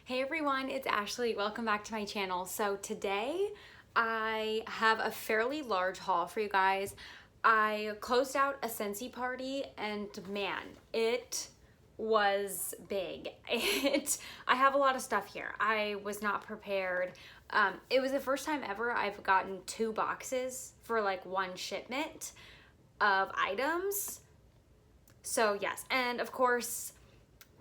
Hey everyone, it's Ashley. Welcome back to my channel. So today I have a fairly large haul for you guys. I closed out a Scentsy party and man, it was big. I have a lot of stuff here. I was not prepared. It was the first time ever I've gotten 2 boxes for like one shipment of items. So yes, and of course,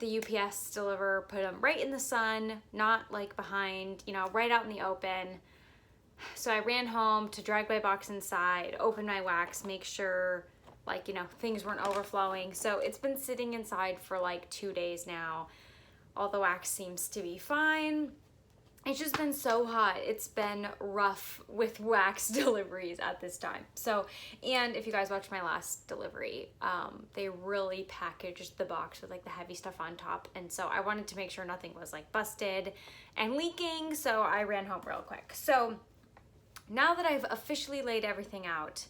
the UPS deliver put them right in the sun, not like behind, right out in the open. So I ran home to drag my box inside, open my wax, make sure things weren't overflowing. So it's been sitting inside for like 2 days now. All the wax seems to be fine. It's just been so hot. It's been rough with wax deliveries at this time. So, and if you guys watched my last delivery, they really packaged the box with like the heavy stuff on top. And so I wanted to make sure nothing was like busted and leaking. So I ran home real quick. So now that I've officially laid everything out,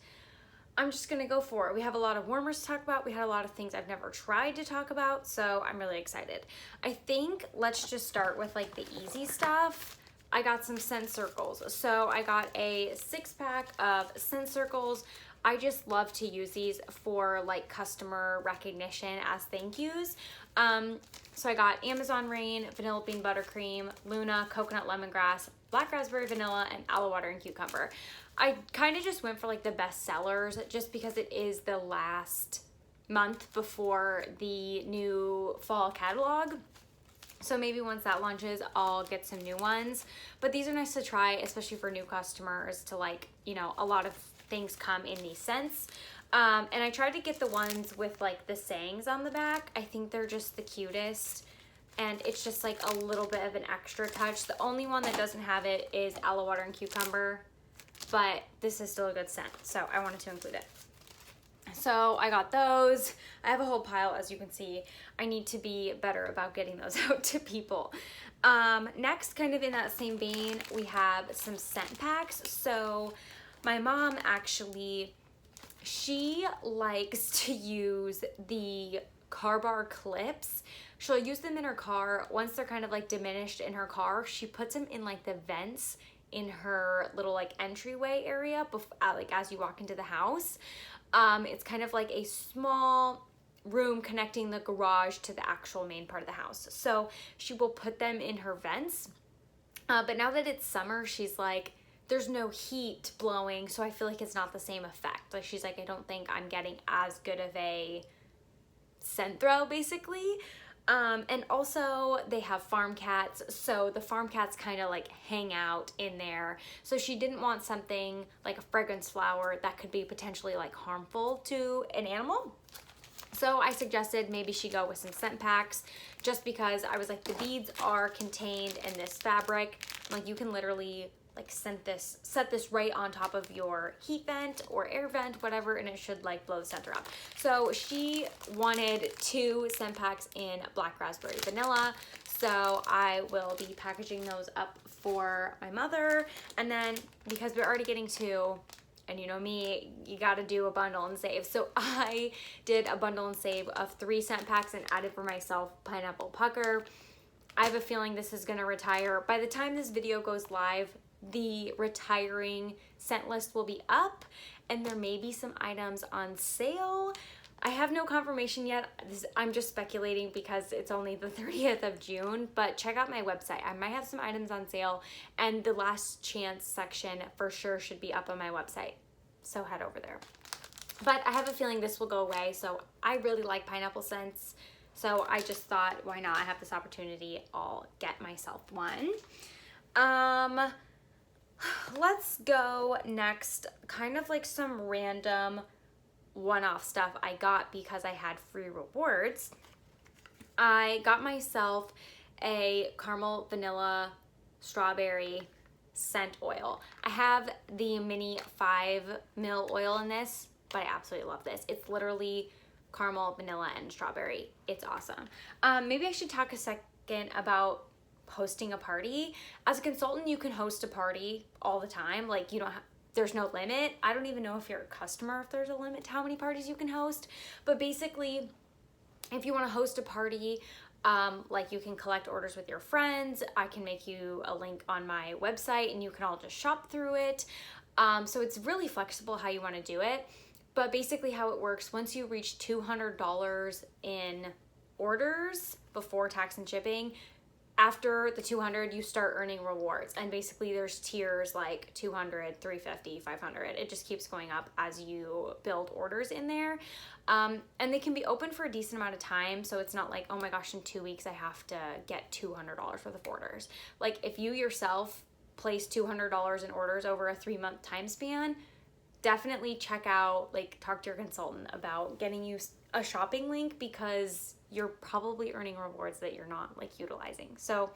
I'm just gonna go for it. We have a lot of warmers to talk about. We had a lot of things I've never tried to talk about, so I'm really excited. I think let's just start with like the easy stuff. I got some scent circles. So I got a 6-pack of scent circles. I just love to use these for like customer recognition as thank yous. So I got Amazon Rain, Vanilla Bean Buttercream, Luna, Coconut Lemongrass, Black Raspberry Vanilla, and Aloe Water and Cucumber. I kind of just went for like the best sellers just because it is the last month before the new fall catalog. So maybe once that launches, I'll get some new ones. But these are nice to try, especially for new customers to a lot of things come in these scents. And I tried to get the ones with like the sayings on the back. I think they're just the cutest. And it's just like a little bit of an extra touch. The only one that doesn't have it is Aloe Water and Cucumber. But this is still a good scent, so I wanted to include it. So I got those. I have a whole pile, as you can see. I need to be better about getting those out to people. Next, kind of in that same vein, we have some scent packs. So my mom actually, she likes to use the car bar clips. She'll use them in her car. Once they're kind of like diminished in her car, she puts them in like the vents in her little like entryway area like as you walk into the house. It's kind of like a small room connecting the garage to the actual main part of the house. So she will put them in her vents. But now that it's summer, she's like, there's no heat blowing, so I feel like it's not the same effect. Like she's like, I don't think I'm getting as good of a scent throw basically. And also they have farm cats, so the farm cats kind of like hang out in there. So she didn't want something like a fragrance flower that could be potentially like harmful to an animal. So I suggested maybe she go with some scent packs just because I was like, the beads are contained in this fabric. Like you can literally like set this right on top of your heat vent or air vent, whatever, and it should like blow the center up. So she wanted 2 scent packs in Black Raspberry Vanilla. So I will be packaging those up for my mother. And then because we're already getting 2, and you know me, you gotta do a bundle and save. So I did a bundle and save of 3 scent packs and added for myself Pineapple Pucker. I have a feeling this is gonna retire. By the time this video goes live, the retiring scent list will be up and there may be some items on sale. I have no confirmation yet. I'm just speculating because it's only the 30th of June, but check out my website. I might have some items on sale and the last chance section for sure should be up on my website. So head over there. But I have a feeling this will go away. So I really like pineapple scents. So I just thought, why not? I have this opportunity. I'll get myself one. Let's go next, kind of like some random one-off stuff I got because I had free rewards. I got myself a caramel vanilla strawberry scent oil. I have the mini 5 ml oil in this, but I absolutely love this. It's literally caramel, vanilla, and strawberry. It's awesome. Maybe I should talk a second about hosting a party. As a consultant, you can host a party all the time. Like you don't have, there's no limit. I don't even know if you're a customer, if there's a limit to how many parties you can host. But basically, if you want to host a party, Like you can collect orders with your friends. I can make you a link on my website and you can all just shop through it. So it's really flexible how you want to do it. But basically how it works, once you reach $200 in orders before tax and shipping, after the 200 you start earning rewards, and basically there's tiers like 200, 350, 500. It just keeps going up as you build orders in there, and they can be open for a decent amount of time, so it's not like, oh my gosh, in 2 weeks I have to get $200 worth of orders. Like if you yourself place $200 in orders over a 3-month time span, definitely check out, like talk to your consultant about getting you a shopping link, because you're probably earning rewards that you're not like utilizing. So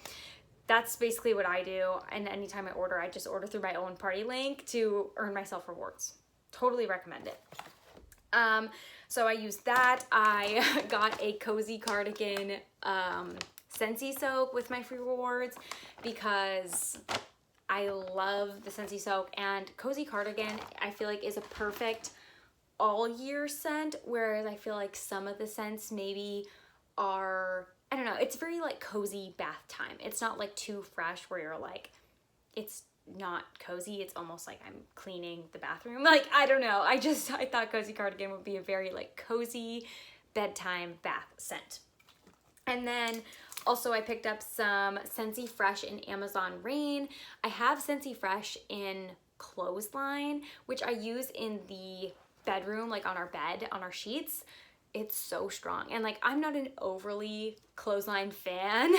that's basically what I do. And anytime I order, I just order through my own party link to earn myself rewards. Totally recommend it. So I used that. I got a cozy cardigan Scentsy soap with my free rewards because I love the Scentsy soap, and cozy cardigan I feel like is a perfect all year scent, whereas I feel like some of the scents maybe are, I don't know, it's very like cozy bath time. It's not like too fresh where you're like, it's not cozy, it's almost like I'm cleaning the bathroom. Like, I don't know, I thought cozy cardigan would be a very like cozy bedtime bath scent. And then also I picked up some Scentsy Fresh in Amazon Rain. I have Scentsy Fresh in Clothesline, which I use in the bedroom, like on our bed, on our sheets. It's so strong, and like I'm not an overly Clothesline fan.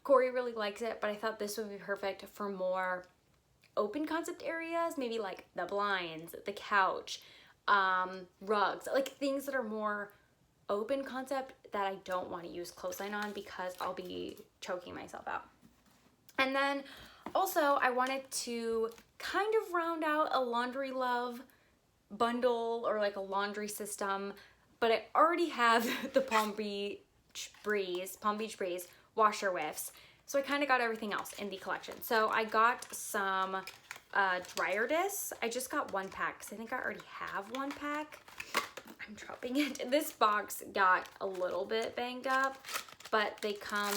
Corey really likes it, but I thought this would be perfect for more open concept areas, maybe like the blinds, the couch, rugs, like things that are more open concept that I don't want to use Clothesline on because I'll be choking myself out. And then also I wanted to kind of round out a laundry love bundle or like a laundry system, but I already have the Palm Beach Breeze washer whiffs, so I kind of got everything else in the collection. So I got some dryer discs. I just got 1 pack because I think I already have 1 pack. I'm dropping it. This box got a little bit banged up, but they come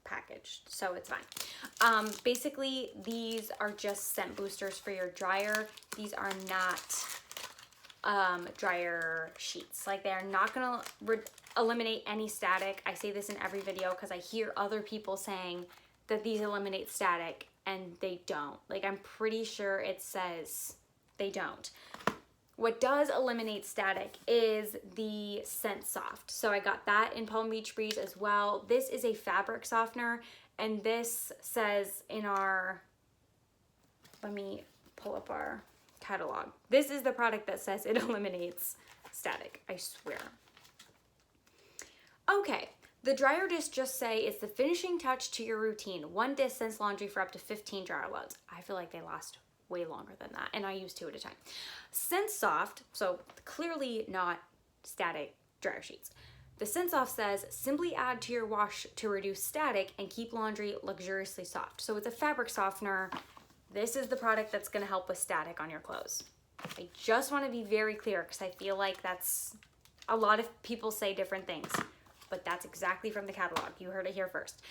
packaged, so it's fine. Basically, these are just scent boosters for your dryer. These are not dryer sheets. Like, they're not gonna eliminate any static. I say this in every video because I hear other people saying that these eliminate static, and they don't. Like, I'm pretty sure it says they don't. What does eliminate static is the Scent Soft. So I got that in Palm Beach Breeze as well. This is a fabric softener, and this says in our, let me pull up our catalog. This is the product that says it eliminates static, I swear. Okay, the dryer discs just say it's the finishing touch to your routine. 1 disc scents laundry for up to 15 dryer loads. I feel like they last way longer than that, and I use 2 at a time. Scent Soft, so clearly not static dryer sheets. The Scent Soft says, simply add to your wash to reduce static and keep laundry luxuriously soft. So it's a fabric softener. This is the product that's gonna help with static on your clothes. I just wanna be very clear because I feel like that's, a lot of people say different things, but that's exactly from the catalog. You heard it here first.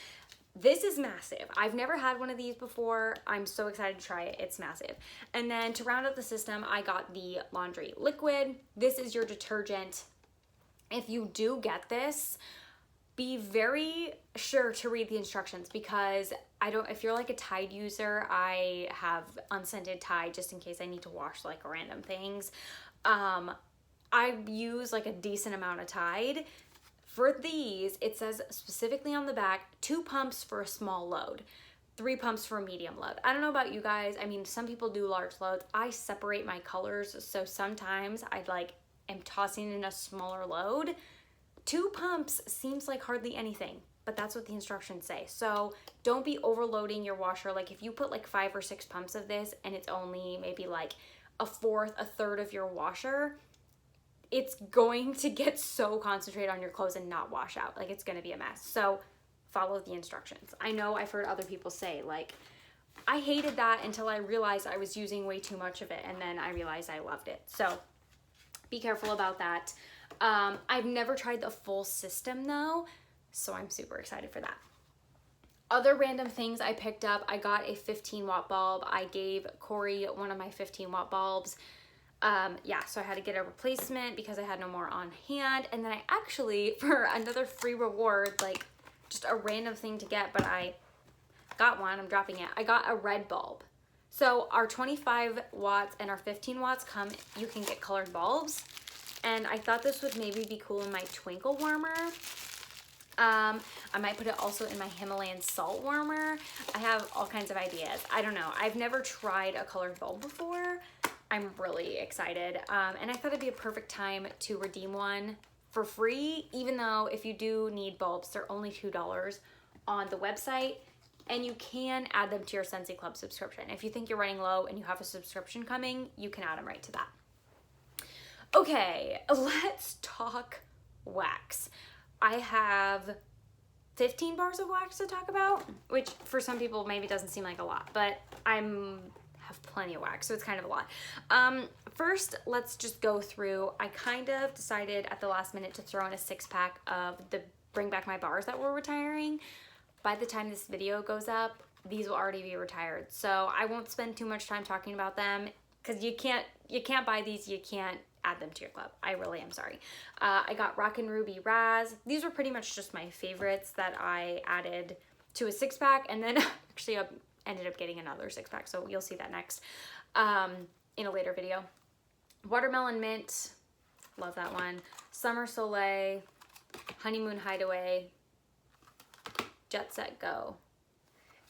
This is massive. I've never had one of these before. I'm so excited to try it. It's massive. And then to round out the system, I got the laundry liquid. This is your detergent. If you do get this, be very sure to read the instructions, because if you're like a Tide user, I have unscented Tide just in case I need to wash like random things. I use like a decent amount of Tide. For these, it says specifically on the back, 2 pumps for a small load, 3 pumps for a medium load. I don't know about you guys. I mean, some people do large loads. I separate my colors, so sometimes I am tossing in a smaller load. 2 pumps seems like hardly anything, but that's what the instructions say. So don't be overloading your washer. Like if you put like 5 or 6 pumps of this and it's only maybe like a third of your washer, it's going to get so concentrated on your clothes and not wash out. Like, it's going to be a mess. So follow the instructions. I know I've heard other people say, like, I hated that until I realized I was using way too much of it, and then I realized I loved it. So be careful about that. I've never tried the full system though, So I'm super excited for that. Other random things I picked up, I got a 15 watt bulb. I gave Corey one of my 15 watt bulbs. Yeah, so I had to get a replacement because I had no more on hand. And then I actually, for another free reward, like just a random thing to get, but I got one, I'm dropping it. I got a red bulb. So our 25 watts and our 15 watts you can get colored bulbs. And I thought this would maybe be cool in my twinkle warmer. I might put it also in my Himalayan salt warmer. I have all kinds of ideas. I don't know. I've never tried a colored bulb before. I'm really excited. And I thought it'd be a perfect time to redeem one for free, even though if you do need bulbs, they're only $2 on the website. And you can add them to your Scentsy Club subscription. If you think you're running low and you have a subscription coming, you can add them right to that. Okay, let's talk wax. I have 15 bars of wax to talk about, which for some people maybe doesn't seem like a lot, but I have plenty of wax, so it's kind of a lot. First, let's just go through. I kind of decided at the last minute to throw in a 6-pack of the Bring Back My Bars that we're retiring. By the time this video goes up, these will already be retired, so I won't spend too much time talking about them because you can't buy these, you can't add them to your club. I really am sorry. I got Rockin' Ruby Raz. These were pretty much just my favorites that I added to a 6-pack, and then actually I ended up getting another 6-pack, so you'll see that next in a later video. Watermelon Mint, love that one. Summer Soleil, Honeymoon Hideaway, Jet Set Go,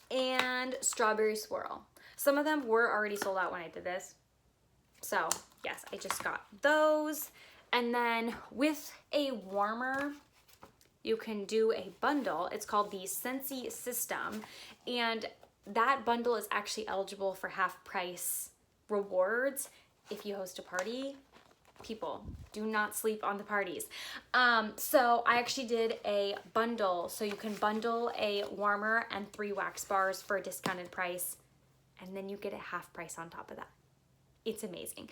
and Strawberry Swirl. Some of them were already sold out when I did this, so yes, I just got those. And then with a warmer, you can do a bundle. It's called the Scentsy System, and that bundle is actually eligible for half price rewards if you host a party. People, do not sleep on the parties. So I actually did a bundle, so you can bundle a warmer and 3 wax bars for a discounted price, and then you get a half price on top of that. It's amazing.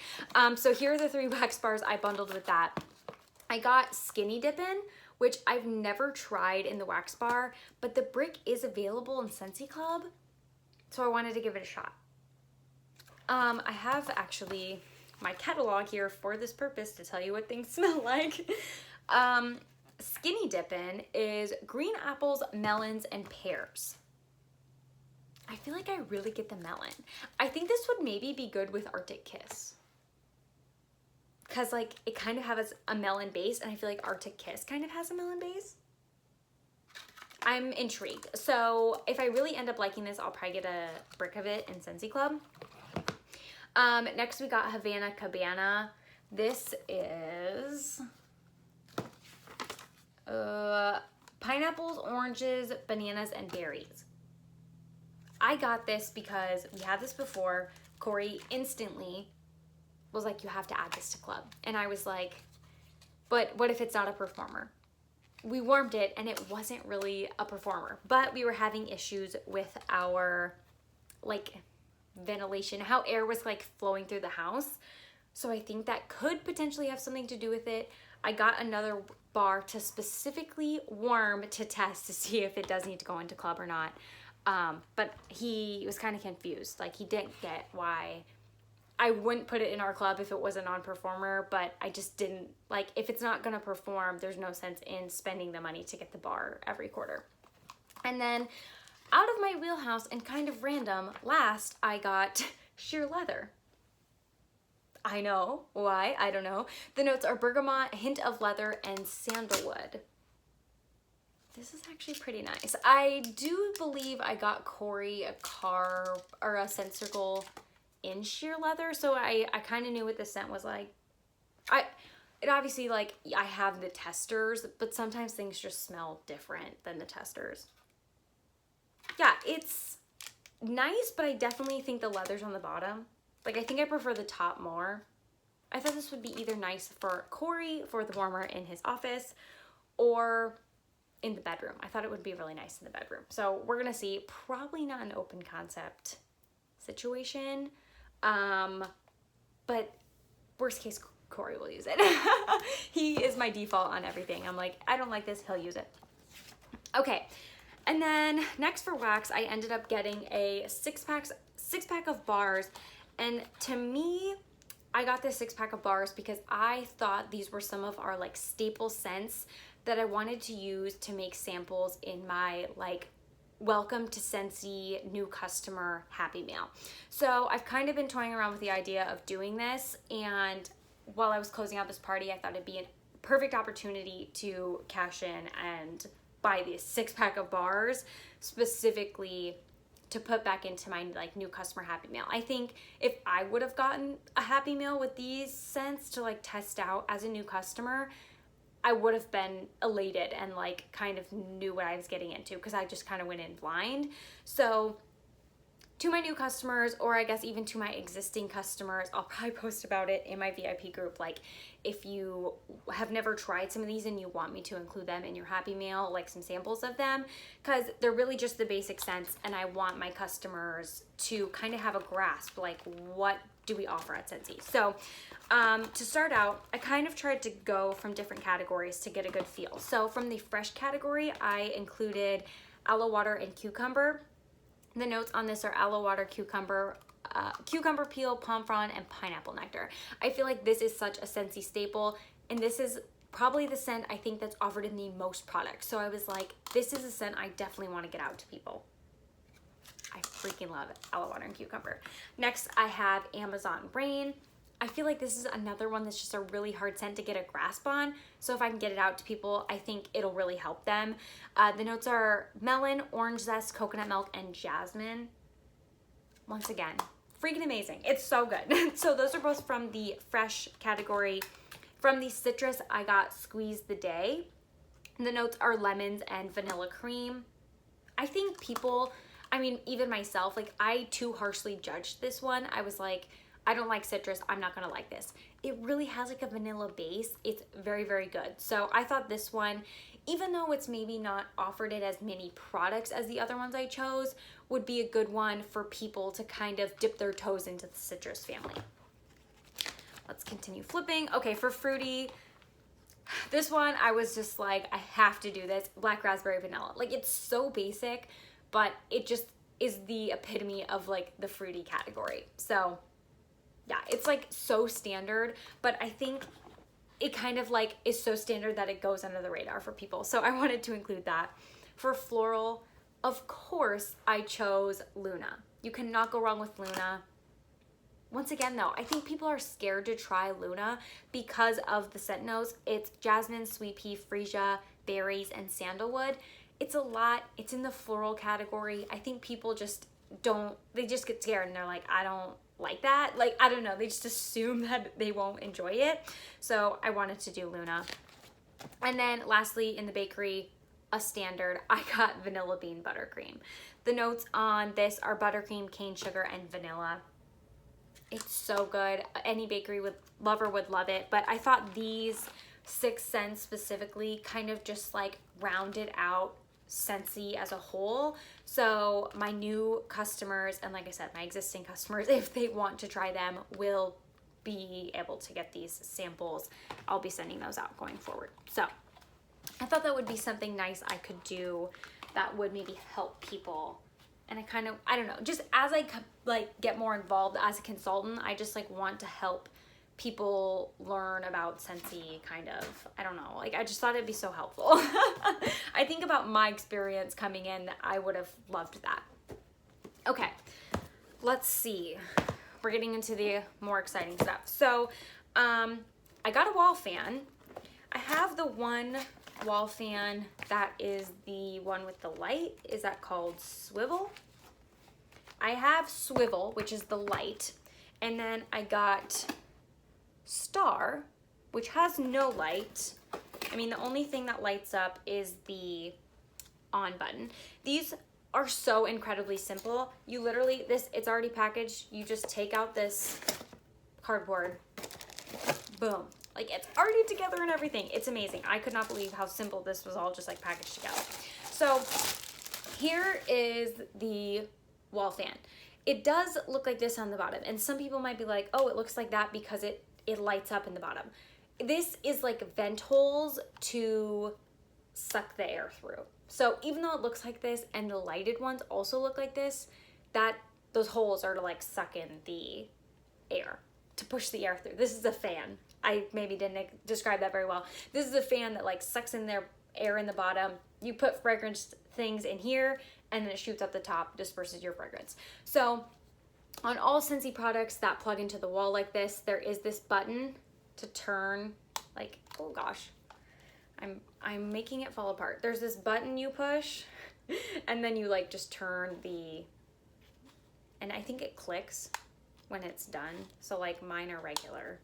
So here are the 3 wax bars I bundled with that. I got Skinny Dippin', which I've never tried in the wax bar, but the brick is available in Scentsy Club, so I wanted to give it a shot. I have actually my catalog here for this purpose to tell you what things smell like. Skinny Dippin' is green apples, melons, and pears. I feel like I really get the melon. I think this would maybe be good with Arctic Kiss, because like it kind of has a melon base, and I feel like Arctic Kiss kind of has a melon base. I'm intrigued. So if I really end up liking this, I'll probably get a brick of it in Scentsy Club. Next we got Havana Cabana. This is pineapples, oranges, bananas, and berries. I got this because we had this before. Corey instantly was like, you have to add this to club. And I was like, but what if it's not a performer? We warmed it and it wasn't really a performer, but we were having issues with our like ventilation, how air was like flowing through the house. So I think that could potentially have something to do with it. I got another bar to specifically warm to test to see if it does need to go into club or not. But he was kind of confused. Like he didn't get why I wouldn't put it in our club if it was a non-performer, but I just didn't, like, if it's not gonna perform, there's no sense in spending the money to get the bar every quarter. And then out of my wheelhouse and kind of random, last I got sheer leather. I know why, I don't know. The notes are bergamot, hint of leather, and sandalwood. This is actually pretty nice. I do believe I got Corey a car or a scent circle in sheer leather, so I kind of knew what the scent was like. It obviously, like, I have the testers, but sometimes things just smell different than the testers. Yeah, it's nice, but I definitely think the leather's on the bottom. Like, I think I prefer the top more. I thought this would be either nice for Corey for the warmer in his office or in the bedroom. I thought it would be really nice in the bedroom. So we're gonna see. Probably not an open concept situation, but worst case, Corey will use it. He is my default on everything. I'm like, I don't like this, he'll use it. Okay, and then next for wax, I ended up getting a six pack of bars, and to me, I got this 6-pack of bars because I thought these were some of our like staple scents that I wanted to use to make samples in my like welcome to Scentsy new customer happy mail. So I've kind of been toying around with the idea of doing this, and while I was closing out this party, I thought it'd be a perfect opportunity to cash in and buy this 6-pack of bars specifically to put back into my like new customer happy mail. I think if I would have gotten a happy mail with these scents to like test out as a new customer, I would have been elated and like kind of knew what I was getting into because I just kind of went in blind. So to my new customers, or I guess even to my existing customers, I'll probably post about it in my VIP group. Like if you have never tried some of these and you want me to include them in your happy mail, like some samples of them, because they're really just the basic scents, and I want my customers to kind of have a grasp, like what do we offer at Scentsy. So to start out, I kind of tried to go from different categories to get a good feel. So from the fresh category, I included aloe water and cucumber. The notes on this are aloe water, cucumber, cucumber peel, palm frond, and pineapple nectar. I feel like this is such a Scentsy staple, and this is probably the scent I think that's offered in the most products. So I was like, this is a scent I definitely want to get out to people. I freaking love aloe water and cucumber. Next, I have Amazon Rain. I feel like this is another one that's just a really hard scent to get a grasp on. So if I can get it out to people, I think it'll really help them. The notes are melon, orange zest, coconut milk, and jasmine. Once again, freaking amazing. It's so good. So those are both from the fresh category. From the citrus, I got Squeeze the Day. The notes are lemons and vanilla cream. I think people, I mean, even myself, like I too harshly judged this one. I was like, I don't like citrus, I'm not gonna like this. It really has like a vanilla base. It's very, very good. So I thought this one, even though it's maybe not offered it as many products as the other ones I chose, would be a good one for people to kind of dip their toes into the citrus family. Let's continue flipping. Okay, for fruity, this one I was just like, I have to do this. Black raspberry vanilla. Like it's so basic, but it just is the epitome of like the fruity category. So yeah, it's like so standard, but I think it kind of like is so standard that it goes under the radar for people. So I wanted to include that. For floral, of course, I chose Luna. You cannot go wrong with Luna. Once again though, I think people are scared to try Luna because of the scent notes. It's jasmine, sweet pea, freesia, berries, and sandalwood. It's a lot. It's in the floral category. I think people just don't, they just get scared and they're like, I don't like that. Like, I don't know. They just assume that they won't enjoy it. So I wanted to do Luna. And then lastly, in the bakery, a standard, I got vanilla bean buttercream. The notes on this are buttercream, cane sugar, and vanilla. It's so good. Any bakery lover would love it. But I thought these 6 scents specifically kind of just like rounded out Scentsy as a whole. So my new customers, and like I said, my existing customers, if they want to try them, will be able to get these samples. I'll be sending those out going forward. So I thought that would be something nice I could do that would maybe help people. And I kind of, I don't know, just as I like get more involved as a consultant, I just like want to help people learn about Scentsy, kind of. I don't know, like I just thought it'd be so helpful. I think about my experience coming in, I would have loved that. Okay, let's see. We're getting into the more exciting stuff. So I got a wall fan. I have the one wall fan that is the one with the light. Is that called Swivel? I have Swivel, which is the light, and then I got Star, which has no light. I mean, the only thing that lights up is the on button. These are so incredibly simple. You literally, it's already packaged. You just take out this cardboard, boom. Like it's already together and everything. It's amazing. I could not believe how simple this was all just like packaged together. So here is the wall fan. It does look like this on the bottom, and some people might be like, oh, it looks like that because it lights up in the bottom. This is like vent holes to suck the air through. So even though it looks like this and the lighted ones also look like this, those holes are to like suck in the air, to push the air through. This is a fan. I maybe didn't describe that very well. This is a fan that like sucks in their air in the bottom. You put fragrance things in here and then it shoots up the top, disperses your fragrance. So on all Scentsy products that plug into the wall like this, there is this button to turn, like, oh gosh, I'm making it fall apart. There's this button you push and then you like just turn and I think it clicks when it's done. So like mine are regular.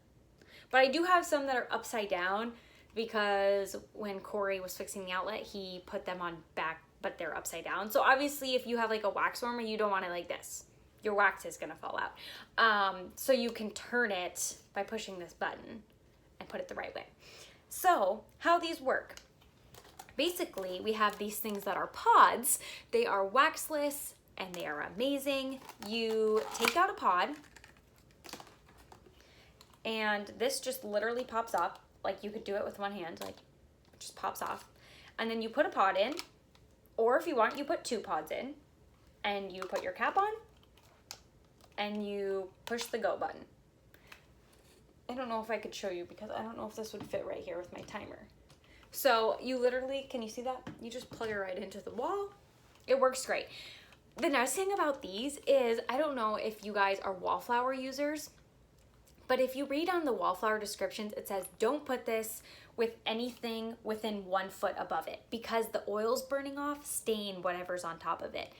But I do have some that are upside down because when Corey was fixing the outlet, he put them on back, but they're upside down. So obviously if you have like a wax warmer, you don't want it like this. Your wax is gonna fall out. So you can turn it by pushing this button and put it the right way. So how these work. Basically, we have these things that are pods. They are waxless and they are amazing. You take out a pod and this just literally pops up. Like you could do it with one hand, like it just pops off. And then you put a pod in, or if you want, you put 2 pods in and you put your cap on and you push the go button. I don't know if I could show you because I don't know if this would fit right here with my timer. So you literally, can you see that? You just plug it right into the wall. It works great. The nice thing about these is, I don't know if you guys are wallflower users, but if you read on the wallflower descriptions, it says don't put this with anything within 1 foot above it because the oil's burning off, stain whatever's on top of it.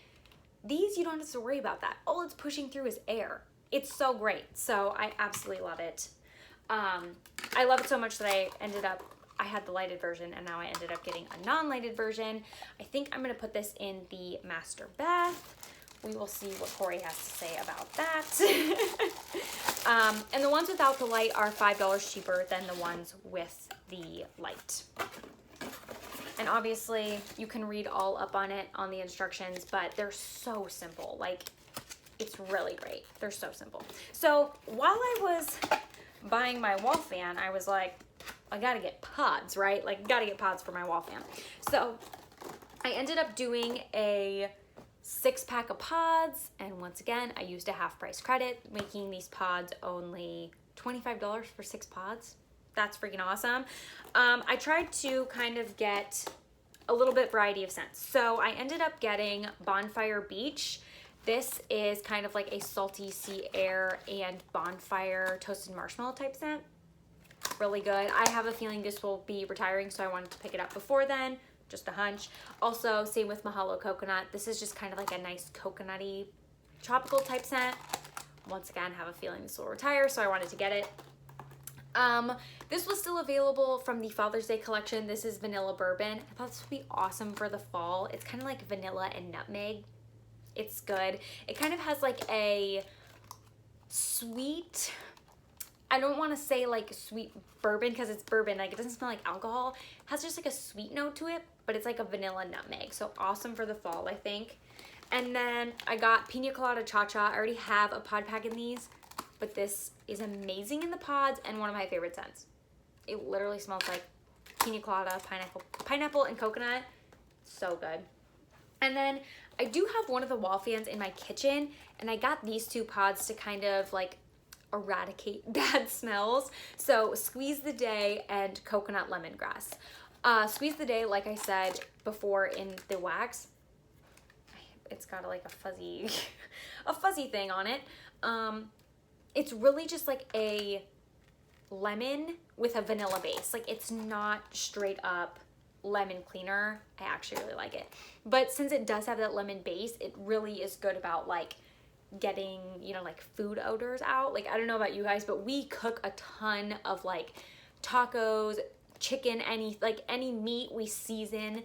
These, you don't have to worry about that. All it's pushing through is air. It's so great. So I absolutely love it. I love it so much that I had the lighted version and now I ended up getting a non-lighted version. I think I'm gonna put this in the master bath. We will see what Corey has to say about that. And the ones without the light are $5 cheaper than the ones with the light. And obviously you can read all up on it on the instructions, but they're so simple. Like, it's really great. They're so simple. So while I was buying my wall fan, I was like, I gotta get pods, right? Like, gotta get pods for my wall fan. So I ended up doing a 6-pack of pods, and once again, I used a half price credit, making these pods only $25 for 6 pods. That's freaking awesome. I tried to kind of get a little bit variety of scents. So I ended up getting Bonfire Beach. This is kind of like a salty sea air and bonfire toasted marshmallow type scent. Really good. I have a feeling this will be retiring, so I wanted to pick it up before then. Just a hunch. Also, same with Mahalo Coconut. This is just kind of like a nice coconutty tropical type scent. Once again, have a feeling this will retire, so I wanted to get it. This was still available from the Father's Day collection. This is Vanilla Bourbon. I thought this would be awesome for the fall. It's kind of like vanilla and nutmeg. It's good. It kind of has like a sweet, I don't want to say like sweet bourbon because it's bourbon. Like, it doesn't smell like alcohol. It has just like a sweet note to it, but it's like a vanilla nutmeg. So awesome for the fall, I think. And then I got Pina Colada Cha Cha. I already have a pod pack in these, but this is amazing in the pods and one of my favorite scents. It literally smells like pina colada, pineapple and coconut. So good. And then I do have one of the wall fans in my kitchen, and I got these 2 pods to kind of like eradicate bad smells. So Squeeze the Day and Coconut Lemongrass. Squeeze the Day, like I said before in the wax, it's got like a fuzzy, a fuzzy thing on it. It's really just like a lemon with a vanilla base. Like, it's not straight up lemon cleaner. I actually really like it. But since it does have that lemon base, it really is good about like getting, you know, like food odors out. Like, I don't know about you guys, but we cook a ton of like tacos, chicken, any meat we season,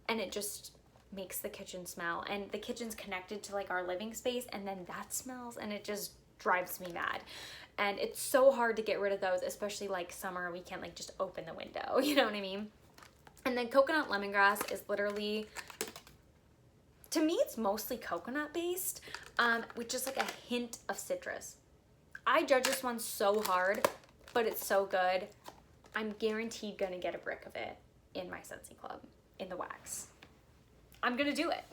and it just makes the kitchen smell. And the kitchen's connected to like our living space, and then that smells, and it just drives me mad. And it's so hard to get rid of those, especially like summer. We can't like just open the window, you know what I mean? And then Coconut Lemongrass is literally, to me, it's mostly coconut based, with just like a hint of citrus. I judge this one so hard, but it's so good. I'm guaranteed gonna get a brick of it in my Scentsy Club in the wax. I'm gonna do it.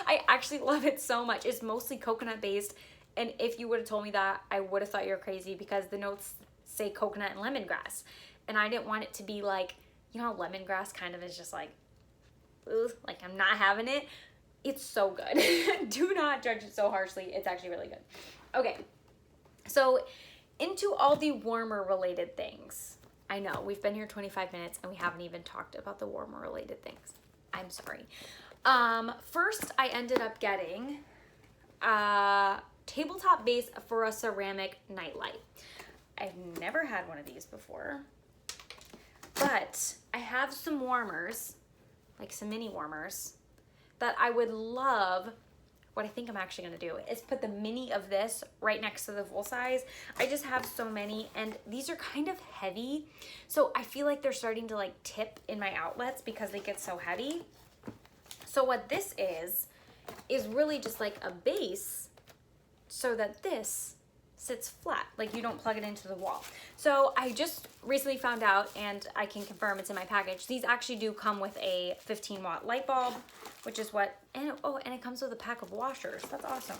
I actually love it so much. It's mostly coconut based, and if you would have told me that, I would have thought you were crazy because the notes say coconut and lemongrass, and I didn't want it to be like, you know how lemongrass kind of is just like, ugh, like I'm not having it. It's so good. Do not judge it so harshly. It's actually really good. Okay, so into all the warmer related things. I know we've been here 25 minutes and we haven't even talked about the warmer related things. I'm sorry. First I ended up getting a tabletop base for a ceramic nightlight. I've never had one of these before, but I have some warmers, like some mini warmers, that I would love. What I think I'm actually gonna do is put the mini of this right next to the full size. I just have so many, and these are kind of heavy, so I feel like they're starting to like tip in my outlets because they get so heavy. So what this is really just like a base so that this sits flat, like you don't plug it into the wall. So I just recently found out, and I can confirm it's in my package, these actually do come with a 15-watt light bulb, which is what, and and it comes with a pack of washers. That's awesome.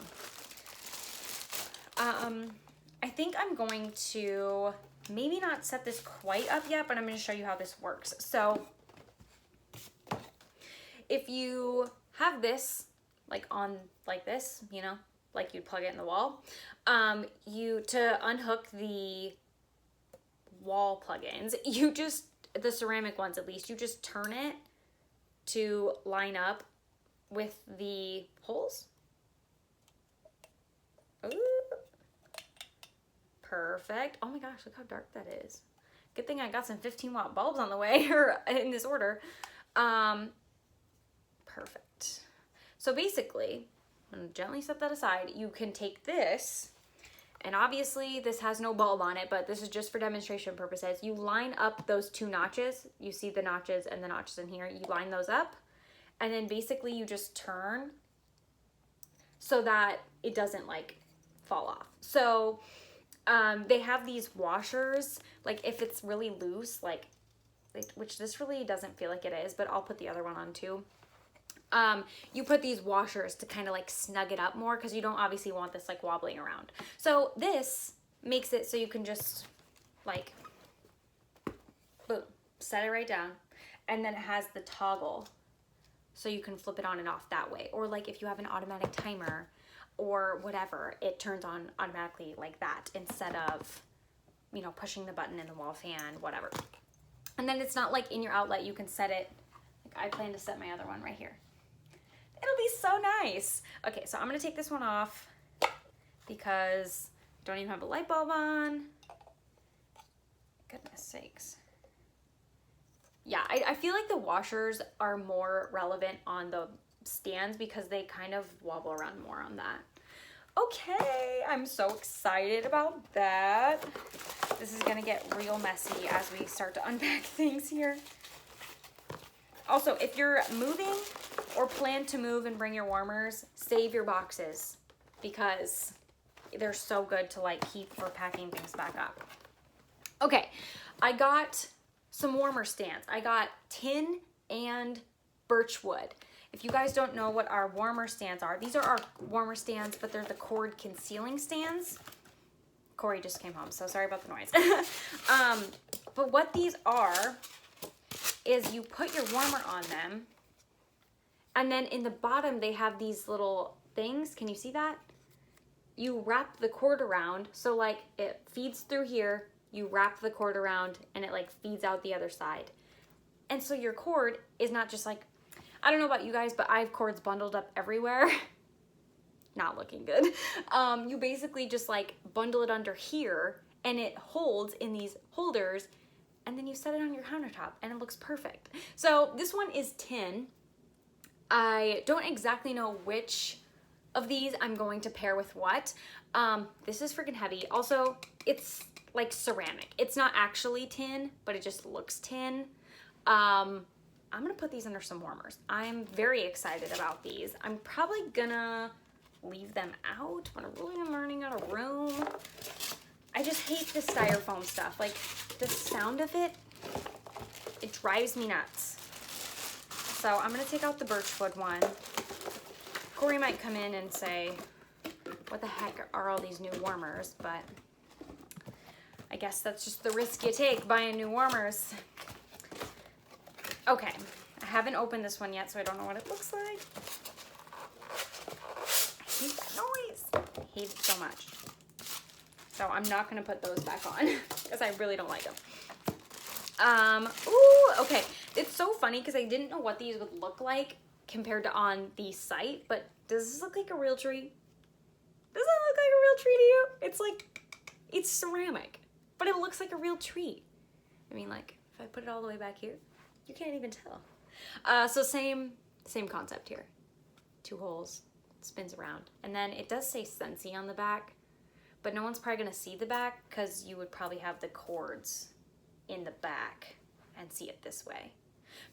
I think I'm going to maybe not set this quite up yet, but I'm going to show you how this works. So if you have this like on like this, you know, like you'd plug it in the wall, to unhook the wall plugins, you just, the ceramic ones at least, you just turn it to line up with the holes. Ooh. Perfect. Oh my gosh, look how dark that is. Good thing I got some 15-watt bulbs on the way, or in this order. Perfect. So basically, I'm gonna gently set that aside. You can take this, and obviously this has no bulb on it, but this is just for demonstration purposes. You line up those two notches. You see the notches and the notches in here. You line those up, and then basically you just turn so that it doesn't like fall off. So they have these washers, like if it's really loose, like, which this really doesn't feel like it is, but I'll put the other one on too. You put these washers to kind of like snug it up more, because you don't obviously want this like wobbling around. So this makes it so you can just like, boom, set it right down, and then it has the toggle so you can flip it on and off that way. Or like if you have an automatic timer or whatever, it turns on automatically like that instead of, you know, pushing the button in the wall fan, whatever. And then it's not like in your outlet, you can set it, like I plan to set my other one right here. It'll be so nice. Okay, so I'm gonna take this one off because I don't even have a light bulb on. Goodness sakes. Yeah, I feel like the washers are more relevant on the stands because they kind of wobble around more on that. Okay, I'm so excited about that. This is gonna get real messy as we start to unpack things here. Also, if you're moving or plan to move and bring your warmers, save your boxes because they're so good to like keep for packing things back up. Okay, I got some warmer stands. I got tin and birch wood. If you guys don't know what our warmer stands are, these are our warmer stands, but they're the cord concealing stands. Corey just came home, so sorry about the noise. But what these are is you put your warmer on them, and then in the bottom they have these little things. Can you see that? You wrap the cord around, so like it feeds through here, you wrap the cord around, and it like feeds out the other side. And so your cord is not just like, I don't know about you guys, but I have cords bundled up everywhere. Not looking good. You basically just like bundle it under here, and it holds in these holders, and then you set it on your countertop and it looks perfect. So this one is tin. I don't exactly know which of these I'm going to pair with what. This is freaking heavy. Also, it's like ceramic. It's not actually tin, but it just looks tin. I'm gonna put these under some warmers. I'm very excited about these. I'm probably gonna leave them out, but I really am learning out of room. I just hate the styrofoam stuff. Like the sound of it, it drives me nuts. So I'm gonna take out the birchwood one. Corey might come in and say, what the heck are all these new warmers? But I guess that's just the risk you take buying new warmers. Okay, I haven't opened this one yet, so I don't know what it looks like. I hate that noise. I hate it so much. So I'm not gonna put those back on because I really don't like them. Ooh, okay. It's so funny because I didn't know what these would look like compared to on the site, but does this look like a real tree? Does that look like a real tree to you? It's like, it's ceramic, but it looks like a real tree. I mean, like, if I put it all the way back here, you can't even tell. So same concept here. 2 holes, spins around. And then it does say Scentsy on the back, but no one's probably gonna see the back because you would probably have the cords in the back and see it this way.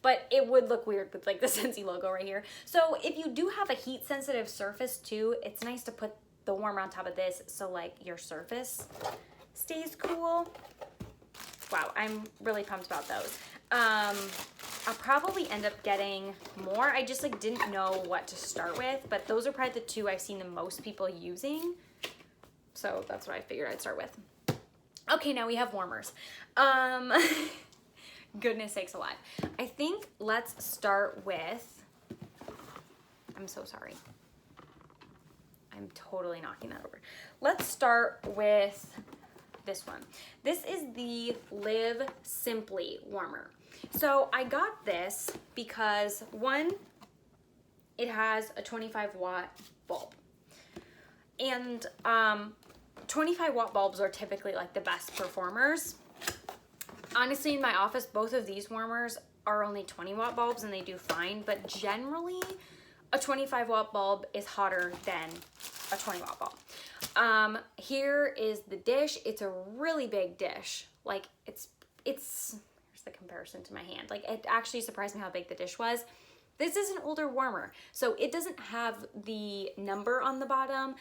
But it would look weird with like the Scentsy logo right here. So if you do have a heat sensitive surface too, it's nice to put the warmer on top of this so like your surface stays cool. Wow, I'm really pumped about those. I'll probably end up getting more. I just like didn't know what to start with, but those are probably the 2 I've seen the most people using. So that's what I figured I'd start with. Okay, now we have warmers. Goodness sakes alive. I think let's start with, I'm so sorry. I'm totally knocking that over. Let's start with this one. This is the Live Simply warmer. So I got this because 1, it has a 25-watt bulb. And 25-watt bulbs are typically like the best performers. Honestly, in my office, both of these warmers are only 20-watt bulbs and they do fine, but generally a 25-watt bulb is hotter than a 20-watt bulb. Here is the dish. It's a really big dish. Like it's here's the comparison to my hand. Like it actually surprised me how big the dish was. This is an older warmer, so it doesn't have the number on the bottom.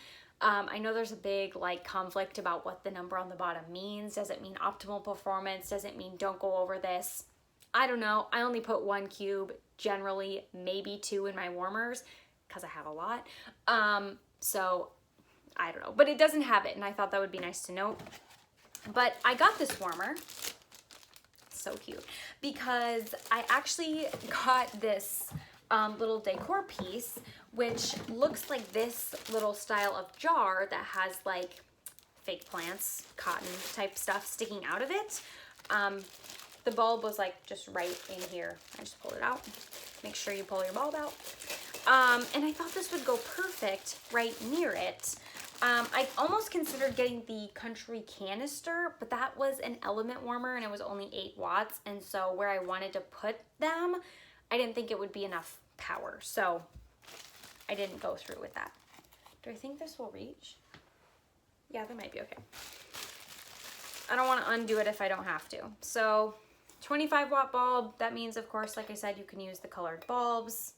I know there's a big like conflict about what the number on the bottom means. Does it mean optimal performance? Does it mean don't go over this? I don't know. I only put 1 cube, generally maybe 2 in my warmers because I have a lot. So I don't know, but it doesn't have it, and I thought that would be nice to note. But I got this warmer, so cute, because I actually got this little decor piece, which looks like this little style of jar that has like fake plants, cotton type stuff sticking out of it. The bulb was like just right in here. I just pulled it out. Make sure you pull your bulb out. And I thought this would go perfect right near it. I almost considered getting the Country canister, but that was an element warmer and it was only 8 watts. And so where I wanted to put them, I didn't think it would be enough power. So I didn't go through with that. Do I think this will reach? Yeah, that might be okay. I don't want to undo it if I don't have to. So 25-watt bulb, that means, of course, like I said, you can use the colored bulbs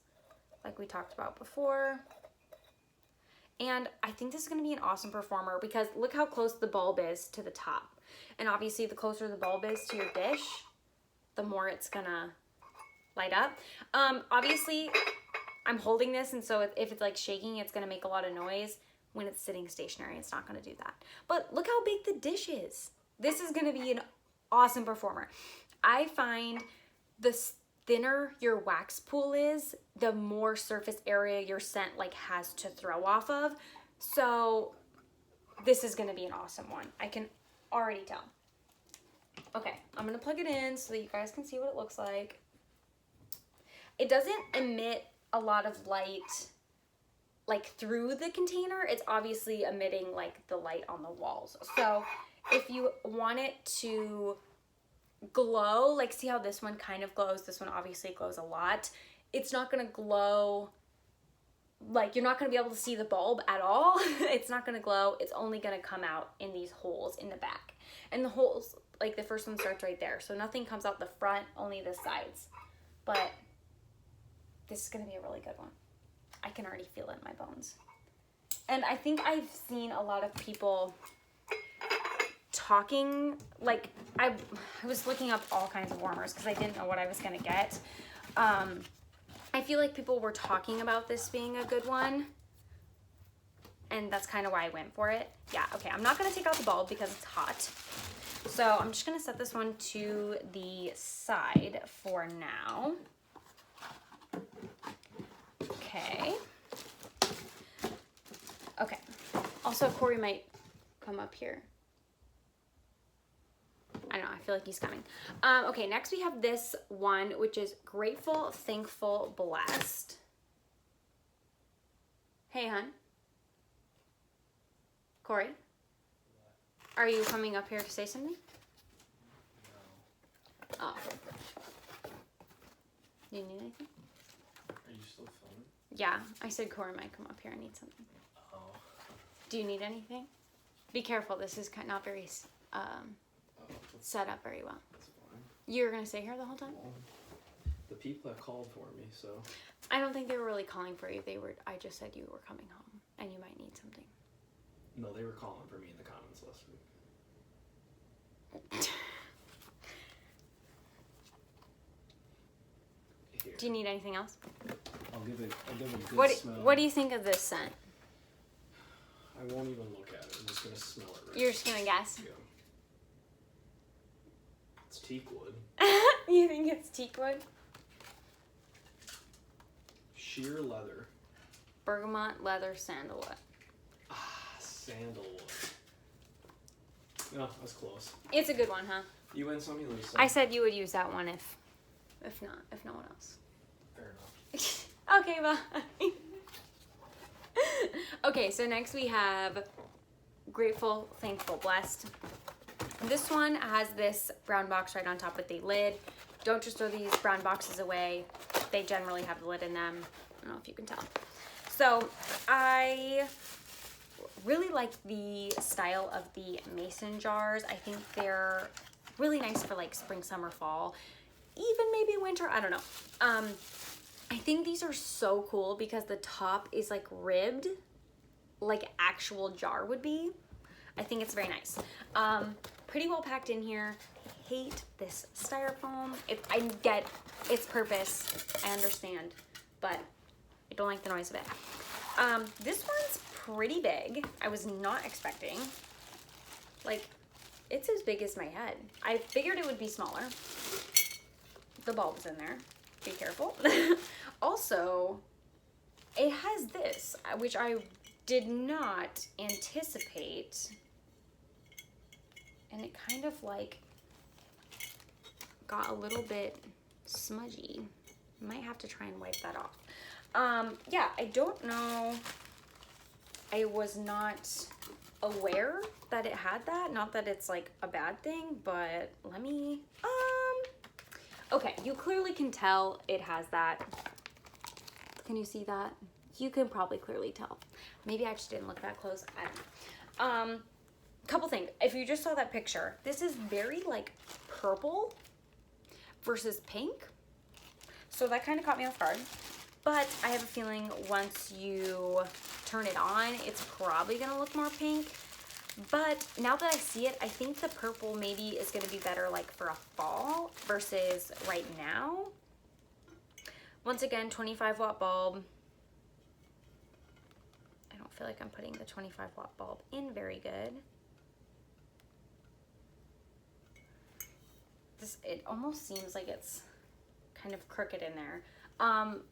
like we talked about before. And I think this is going to be an awesome performer because look how close the bulb is to the top. And obviously the closer the bulb is to your dish, the more it's going to light up. Obviously, I'm holding this, and so if it's like shaking, it's going to make a lot of noise. When it's sitting stationary, it's not going to do that. But look how big the dish is. This is going to be an awesome performer. I find the thinner your wax pool is, the more surface area your scent like has to throw off of. So this is going to be an awesome one. I can already tell. Okay, I'm going to plug it in so that you guys can see what it looks like. It doesn't emit a lot of light like through the container. It's obviously emitting like the light on the walls. So if you want it to glow, like see how this one kind of glows, this one obviously glows a lot. It's not gonna glow, like you're not gonna be able to see the bulb at all. It's not gonna glow, it's only gonna come out in these holes in the back. And the holes, like the first one starts right there, so nothing comes out the front, only the sides. But this is gonna be a really good one. I can already feel it in my bones. And I think I've seen a lot of people talking, like I was looking up all kinds of warmers because I didn't know what I was gonna get. I feel like people were talking about this being a good one, and that's kind of why I went for it. Yeah, okay, I'm not gonna take out the bulb because it's hot. So I'm just gonna set this one to the side for now. Okay. Okay. Also, Corey might come up here. I don't know, I feel like he's coming. Okay, next we have this one, which is Grateful, Thankful, Blessed. Hey, hon. Corey? Are you coming up here to say something? No. Oh. Do you need anything? Are you still filming? Yeah, I said Corey might come up here. I need something. Oh. Do you need anything? Be careful. This is not very set up very well. That's fine. You were gonna stay here the whole time? Well, the people have called for me, so. I don't think they were really calling for you. I just said you were coming home and you might need something. No, they were calling for me in the comments last week. Here. Do you need anything else? I'll give it a good smell. What do you think of this scent? I won't even look at it. I'm just gonna smell it right. You're just gonna guess? Yeah. It's teak wood. You think it's teak wood? Sheer leather. Bergamot, leather, sandalwood. Ah, sandalwood. No, that's close. It's a good one, huh? You win some, you lose some. I said you would use that one if no one else. Fair enough. Okay, bye. Okay, so next we have Grateful, Thankful, Blessed. This one has this brown box right on top with the lid. Don't just throw these brown boxes away. They generally have the lid in them. I don't know if you can tell. So I really like the style of the mason jars. I think they're really nice for like spring, summer, fall, even maybe winter. I don't know. I think these are so cool because the top is like ribbed like actual jar would be. I think it's very nice. Pretty well packed in here. I hate this styrofoam. I get its purpose, I understand, but I don't like the noise of it. This one's pretty big. I was not expecting. Like, it's as big as my head. I figured it would be smaller. The bulb's in there. Be careful. Also, it has this, which I did not anticipate. And it kind of like got a little bit smudgy. Might have to try and wipe that off. Yeah, I don't know. I was not aware that it had that. Not that it's like a bad thing, but let me, okay, you clearly can tell it has that. Can you see that? You can probably clearly tell. Maybe I just didn't look that close. I don't know. Couple things. If you just saw that picture, this is very like purple versus pink. So that kind of caught me off guard. But I have a feeling once you turn it on, it's probably gonna look more pink. But now that I see it, I think the purple maybe is gonna be better like for a fall versus right now. Once again, 25-watt bulb. I don't feel like I'm putting the 25-watt bulb in very good. It almost seems like it's kind of crooked in there.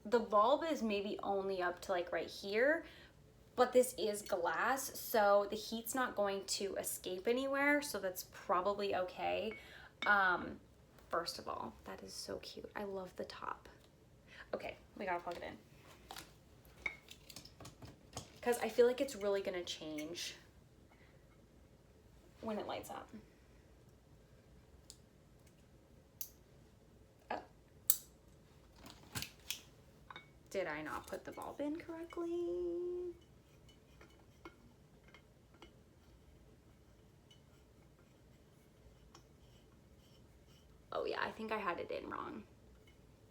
The bulb is maybe only up to like right here, but this is glass, so the heat's not going to escape anywhere, so that's probably okay. First of all, that is so cute. I love the top. Okay, we gotta plug it in. Because I feel like it's really gonna change when it lights up. Oh. Did I not put the bulb in correctly? Oh yeah, I think I had it in wrong.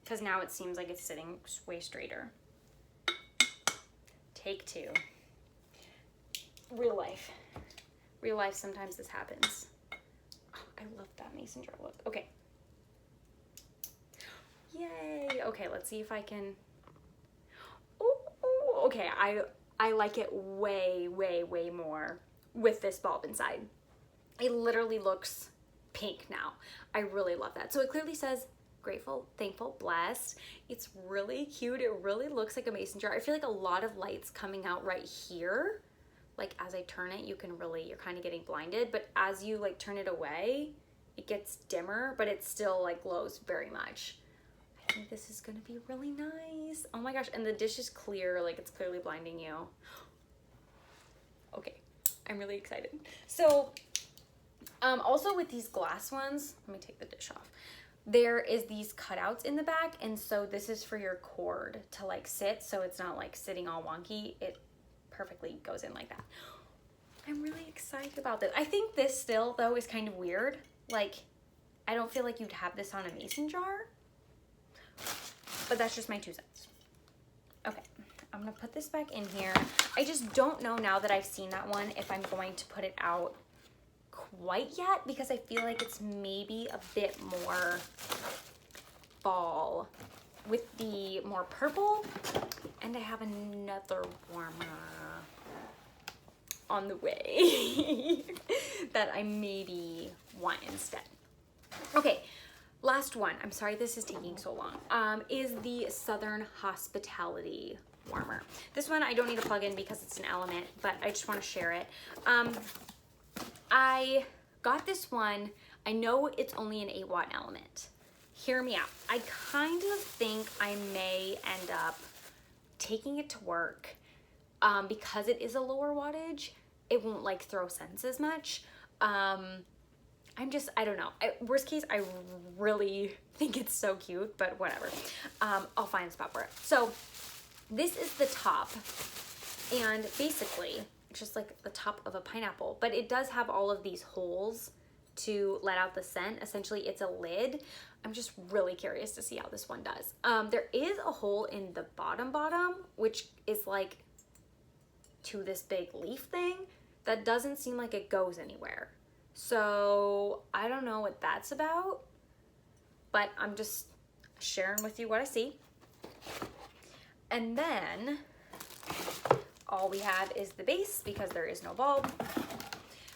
Because now it seems like it's sitting way straighter. Take two. Real life. Real life, sometimes this happens. Oh, I love that mason jar look. Okay. Yay. Okay, let's see if I can okay, I like it way, way, way more with this bulb inside. It literally looks pink now. I really love that. So it clearly says grateful, thankful, blessed. It's really cute. It really looks like a mason jar. I feel like a lot of light's coming out right here. Like as I turn it, you're kind of getting blinded, but as you like turn it away, it gets dimmer, but it still like glows very much. I think this is gonna be really nice. Oh my gosh, and the dish is clear, like it's clearly blinding you. Okay, I'm really excited. So, also with these glass ones, let me take the dish off. There is these cutouts in the back, and so this is for your cord to like sit, so it's not like sitting all wonky. It perfectly goes in like that. I'm really excited about this. I think this still though is kind of weird. Like, I don't feel like you'd have this on a mason jar, but that's just my 2 cents. Okay, I'm gonna put this back in here. I just don't know now that I've seen that one if I'm going to put it out quite yet, because I feel like it's maybe a bit more fall with the more purple, and I have another warmer on the way that I maybe want instead. Okay, last one, I'm sorry this is taking so long, is the Southern Hospitality warmer. This one I don't need to plug in because it's an element, but I just want to share it. I got this one. I know it's only an 8-watt element. Hear me out. I kind of think I may end up taking it to work because it is a lower wattage. It won't like throw scents as much. I don't know. Worst case, I really think it's so cute, but whatever. I'll find a spot for it. So this is the top, and basically it's just like the top of a pineapple, but it does have all of these holes to let out the scent. Essentially, it's a lid. I'm just really curious to see how this one does. There is a hole in the bottom, which is like to this big leaf thing that doesn't seem like it goes anywhere. So I don't know what that's about, but I'm just sharing with you what I see. And then all we have is the base because there is no bulb.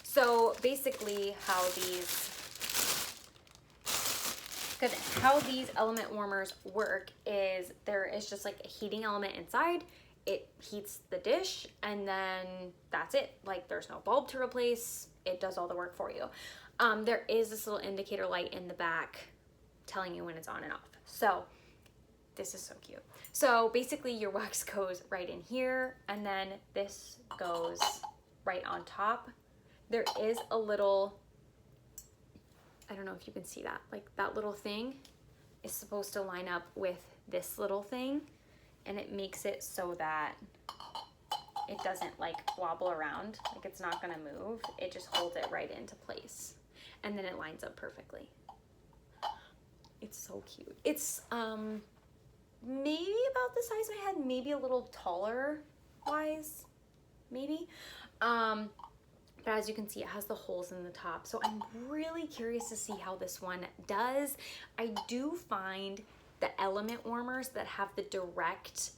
So basically how these element warmers work is there is just like a heating element inside. It heats the dish, and then that's it. Like, there's no bulb to replace. It does all the work for you. There is this little indicator light in the back telling you when it's on and off. So this is so cute. So basically your wax goes right in here, and then this goes right on top. There is a little, I don't know if you can see that, like that little thing is supposed to line up with this little thing, and it makes it so that it doesn't like wobble around, like it's not gonna move. It just holds it right into place, and then it lines up perfectly. It's so cute. It's maybe about the size of my head, maybe a little taller wise, maybe. But as you can see, it has the holes in the top. So I'm really curious to see how this one does. I do find the element warmers that have the direct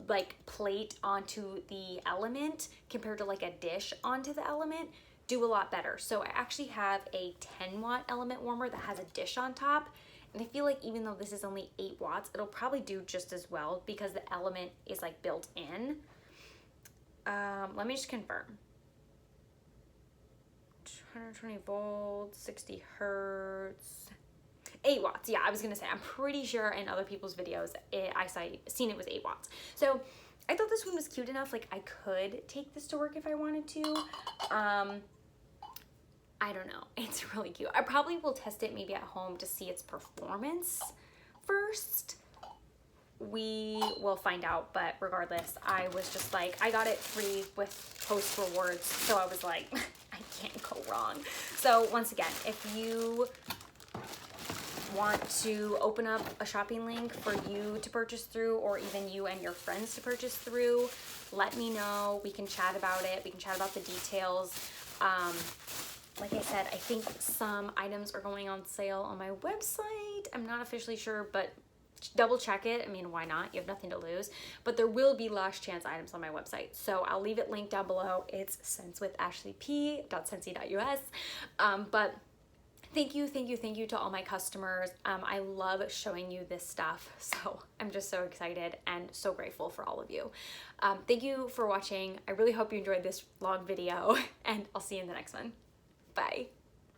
like plate onto the element compared to like a dish onto the element do a lot better. So I actually have a 10-watt element warmer that has a dish on top. And I feel like even though this is only 8 watts, it'll probably do just as well because the element is like built in. Let me just confirm. 120 volts, 60 hertz, 8 watts. Yeah, I was gonna say, I'm pretty sure in other people's videos, seen it was 8 watts. So I thought this one was cute enough. Like, I could take this to work if I wanted to. I don't know. It's really cute. I probably will test it maybe at home to see its performance first. We will find out, but regardless, I was just like, I got it free with host rewards, so I was like, I can't go wrong. So once again, if you want to open up a shopping link for you to purchase through, or even you and your friends to purchase through, let me know. We can chat about it. We can chat about the details. Like I said, I think some items are going on sale on my website. I'm not officially sure, but double check it. I mean, why not? You have nothing to lose. But there will be last chance items on my website. So I'll leave it linked down below. It's scentswithashleyp.scentsy.us. But thank you to all my customers. I love showing you this stuff. So I'm just so excited and so grateful for all of you. Thank you for watching. I really hope you enjoyed this long video, and I'll see you in the next one. Bye.